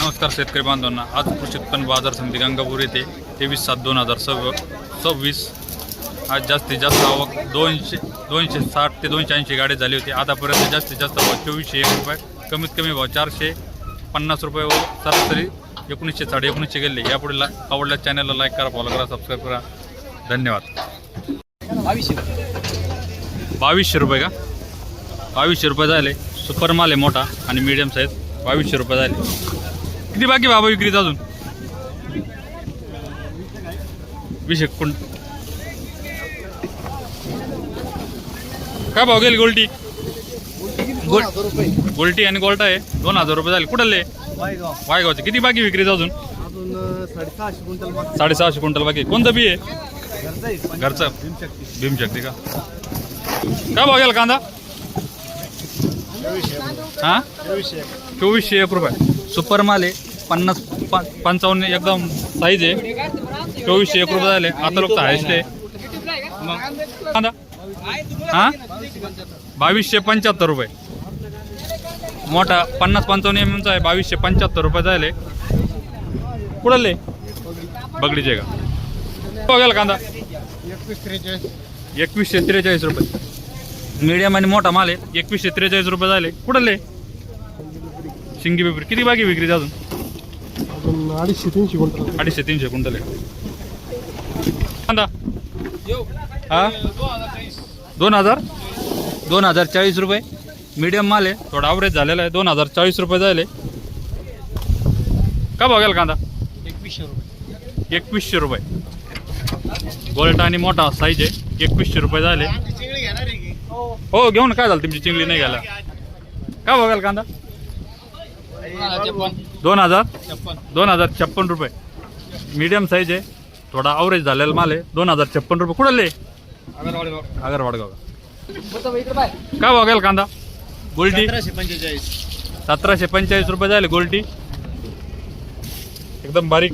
नमस्कार शेतकरी बांधवांना, आज कृषी उत्पन्न बाजार समिती गंगापूर येथे 23/7/2026 आज जास्तीत जास्त आवक 260 ते 280 गाडी झाली होती। आतापर्यंत जास्तीत जास्त भाव 2401 रुपये, कमीत कमी भाव 450 रुपये व सरासरी 1900 1950 गेले। यापुढे आवडल्या चॅनलला लाईक करा, फॉलो करा, सबस्क्राईब करा। धन्यवाद। 2200 रुपये का? 2200 रुपये झाले। सुपर माल आहे मोठा आणि मीडियम साईज 2200 रुपये झाले। किती बाकी बाबा विक्रीत अजून? 20 कुंट काय भाव गेली? गोल्टी गोल्टी आणि गोल्टा आहे 2000 रुपये झाले। कुठले? वायगावचे। किती बाकी विक्रीत अजून? 650 क्विंटल बाकी। कोणतं बी आहे? घरचं भीमशक्ती का? काय भाव गेला कांदा? हां 2401 रुपये। सुपर माल आहे 50-55 एकदम साईज आहे। 2401 रुपये झाले। आता लोक हायस्ट आहे मग कांदा। हां 2275 रुपये मोठा 50-55 mm चा आहे। 2275 रुपये झाले। कुठले? बगडीचे का? बघायला कांदा 2143 रुपये। मीडियम आणि मोठा माल आहे 2143 रुपये झाले। कुठले? शिंगी पेपर। किती बाकी विक्री अजून? 250-300 क्विंटल आहे कांदा। हा 2040 रुपये। मीडियम माल आहे, थोडा ॲव्हरेज झालेला आहे। 2040 रुपये झाले। का बघायला कांदा? 2100 रुपये। गोल्ट आणि मोठा साईज आहे 2100 रुपये झाले। हो घेऊन काय झालं? तुमची चिंगली नाही घ्यायला का? बघायला कांदा 2056 रुपये। मीडियम साईज आहे, थोडा ॲव्हरेज झालेला माल आहे। 2056 रुपये। कुठले? आगरवाडगाव का? बघायला कांदा गोल्टी 1745 रुपये झाले। गोल्टी एकदम बारीक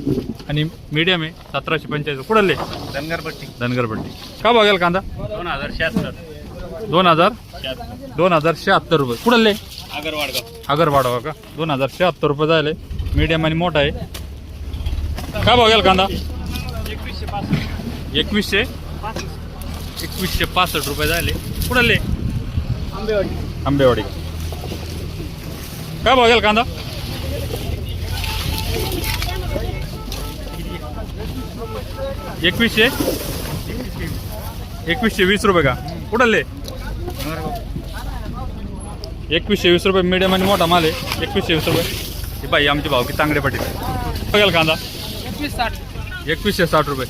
आणि मीडियम आहे 1745। कुठले? धनगरपट्टी का? बघायला कांदा 2076 रुपये। कुठले? आगरवाडगाव का? 2076 रुपये झाले। मीडियम आणि मोठा आहे। का बघायला कांदा 2165 रुपये झाले। कुठले? आंबेवाडी का? बघायला कांदा 2120 रुपये का? कुठले? 2120 रुपये। मीडियम आणि मोठा माल आहे 2120 रुपये। ही बाई आमची भाव की तांगडे पाटील। बघायला कांदा 2160 रुपये।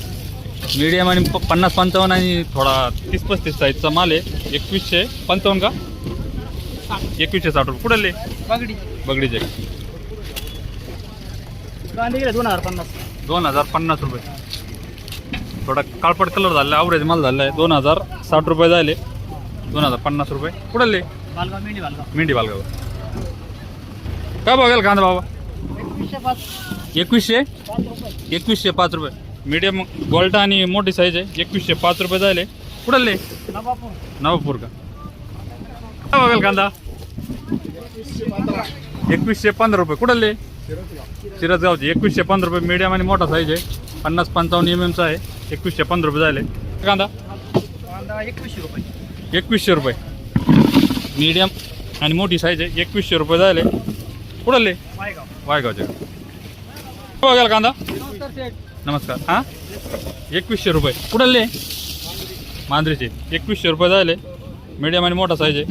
मीडियम आणि 50-55 आणि थोडा 30-35 साईजचा माल आहे 2155 का? 2160 रुपये। कुठले? बगडीचे 2050 रुपये। थोडा काळपट कलर झाला, ॲव्हरेज माल झाला आहे। 2060 रुपये झाले। 2050 रुपये। कुठले? मेंढी बालगाव का? बघायला कांदा बाबा 2105 रुपये। मीडियम गोल्टा आणि मोठी साईज आहे 2105 रुपये झाले। कुठले? नवापूर का? बघायला कांदा 2115 रुपये। कुठले? सिरसगावचे 2115 रुपये। मीडियम आणि मोठा साईज आहे 50-55 mm चा आहे 2115 रुपये झाले। कांदा 2100 रुपये। मीडियम आणि मोठी साईज आहे 2100 रुपये झाले। कुठले? वायगावचे बघायला कांदा नमस्कार। हां 2100 रुपये। कुठले? मांजरीचे 2100 रुपये झाले। मीडियम आणि मोठा साईज आहे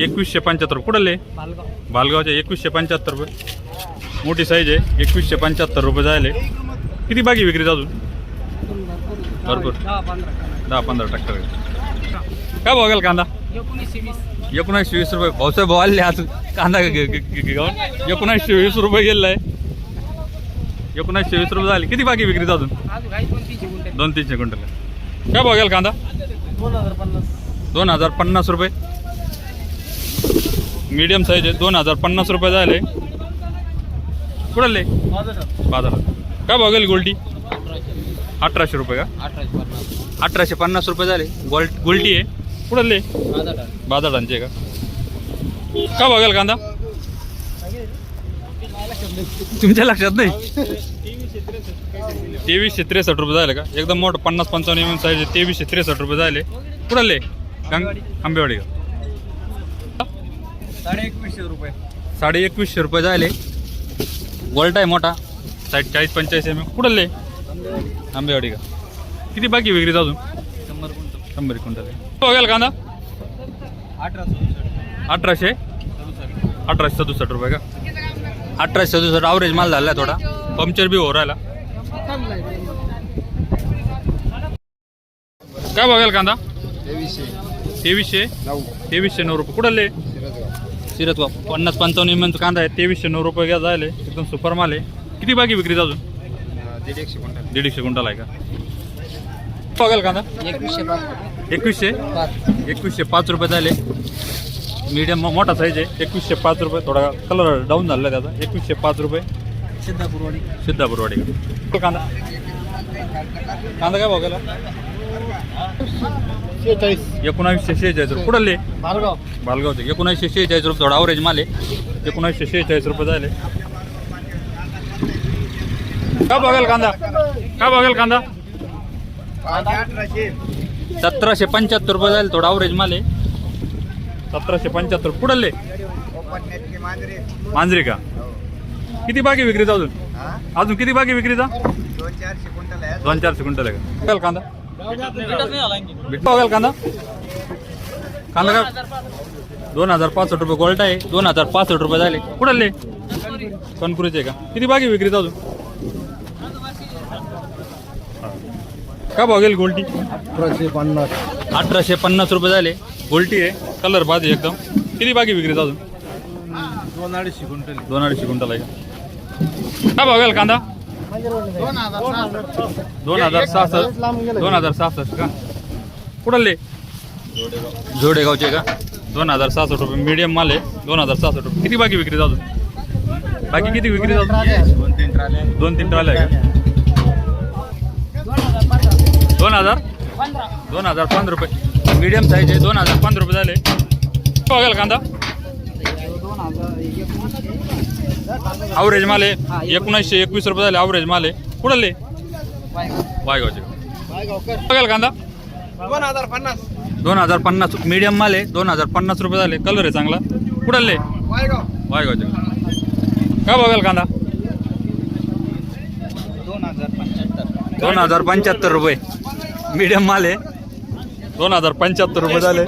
2175। कुठले? बालगावचे 2175 रुपये। मोठी साईज आहे 2175 रुपये झाले। किती बाकी विक्रीत अजून? भरपूर 10-15% काय बघायला कांदा 1920 रुपये। भाऊसाहेब भाव आले आज कांदा घेऊन 1920 रुपये गेला आहे। 1920 रुपये झाले। किती बाकी विक्रीत अजून? 200-300 क्विंटल काय बघायला कांदा 2050 रुपये। मीडियम साईज आहे 2050 रुपये झाले। कुठले? बाजारात काय बघायला? गोल्टी 1800 रुपये का? 1850 रुपये झाले। गोल्टी आहे। कुठले? बाजारांचे का? बघायला कांदा तुमच्या लक्षात नाही? 2363 रुपये झाले का? एकदम मोठं 50-55 mm साईज 2363 रुपये झाले. कुठले? आंबेवाडी का? 2150 रुपये. 2150 रुपये झाले. गोल्ट आहे मोठा साईड 40-45 mm. कुठले? आंबेवाडी का? किती बाकी विक्रीच अजून? 100 क्विंटल आहे. बघायला कांदा 1867 रुपये का? 1867 ॲव्हरेज माल झाला थोडा. पंक्चर बी हो राहिला. काय बघायला कांदा? 2309 रुपये. कुठले? सिरतगाव. 50-55 mm कांदा आहे. 2309 रुपये घ्या जायले. एकदम सुपर माल आहे. किती बाकी विक्रीच अजून? 150 क्विंटल आहे का? बघायला कांदा 2105 रुपये झाले. मीडियम मोठा साईज आहे. 2105 रुपये. थोडा कलर डाऊन झाला त्याचा. 2105 रुपये. सिद्धापूरवाडी कांदा काय बघायला? 1946 रुपये. कुठले? बालगावचे. 1946 रुपये. थोडा ॲव्हरेज माल आहे. 1946 रुपये झाले. काय बघायला कांदा? 1775 रुपये झाले. थोडा ॲव्हरेज माल आहे. 1775. कुठले? मांजरी का? किती बाकी विक्रीचा अजून किती बाकी विक्रीचा? 200-400 क्विंटल आहे का? बघायला कांदा कांदा का? 2065 रुपये. गोल्ट आहे. 2065 रुपये झाले. कुठले? कणकुरीचे का? किती बाकी विक्रीचा अजून? काय बघेल गोल्टी? 1850 रुपये झाले. गोल्टी आहे. कलर बाजी एकदम. किती बाकी विक्रीचा अजून? 2-2.5 क्विंटल. 2-2.5 क्विंटल आहे का? काय बघेल कांदा? 2066 का? कुठले? जोडेगावचे का? 2066 रुपये. मीडियम माल आहे. 2066 रुपये. किती बाकी विक्रीचा अजून? बाकी किती विक्रीचा अजून? 2-3 ट्राले. 2-3 ट्राले आहे का? 2015 रुपये. मीडियम साईज आहे. 2015 रुपये झाले. बघायला कांदा ॲव्हरेज माल आहे. 1921 रुपये झाले. ॲव्हरेज माल आहे. कुठले? वायगावचे. बघायला कांदा 2050. मीडियम माल आहे. 2050 रुपये झाले. कलर आहे चांगला. कुठले? वायगावचे. काय बघायला कांदा? 2075 रुपये. मीडियम माल आहे. 2075 रुपये झाले.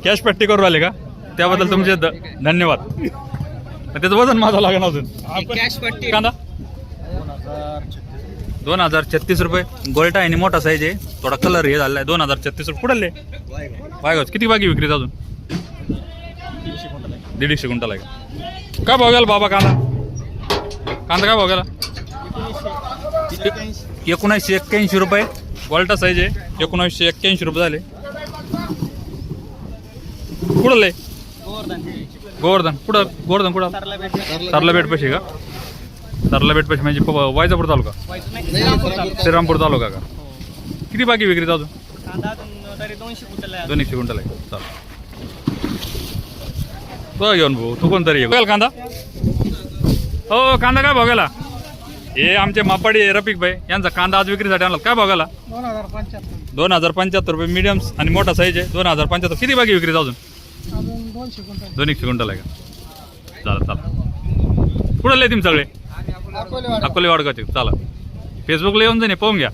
कॅश पट्टी करू राहिले का? त्याबद्दल तुमचे धन्यवाद. त्याचं वजन माझं लागेल अजून. कांदा 2036 रुपये. गोल्टा आहे आणि मोठा साईज आहे. थोडा कलर हे झाला आहे. 2036 रुपये. कुठले? वायगाव. किती बाकी विक्रीच अजून? 150 क्विंटल आहे का? काय बघायला बाबा कांदा काय बघायला? 1981 रुपये. गोल्टा साईज आहे. 1981 रुपये झाले. कुठले? गोवर्धन. कुठं? सरला बेट पैसे का? सरला बेट पैसे म्हणजे वायजापूर तालुका? श्रीरामपूर तालुका का? किती बाकी विक्रीचा अजून? 200 क्विंटल आहे. चालेल. तो घेऊन भाऊ. तू कोणतरी बघाल कांदा? हो कांदा काय बघायला? हे आमचे मापाडी रफिक भाई यांचा कांदा आज विक्रीसाठी आणला. काय बघायला? 2075 रुपये. मीडियम आणि मोठा साईज आहे. 2075. किती बाकी विक्रीचा अजून? 200 क्विंटल आहे का? चालेल. कुठले तुम्ही सगळे? अकोले वाडगावचे. चला फेसबुकला येऊन जाईन पाहून घ्या.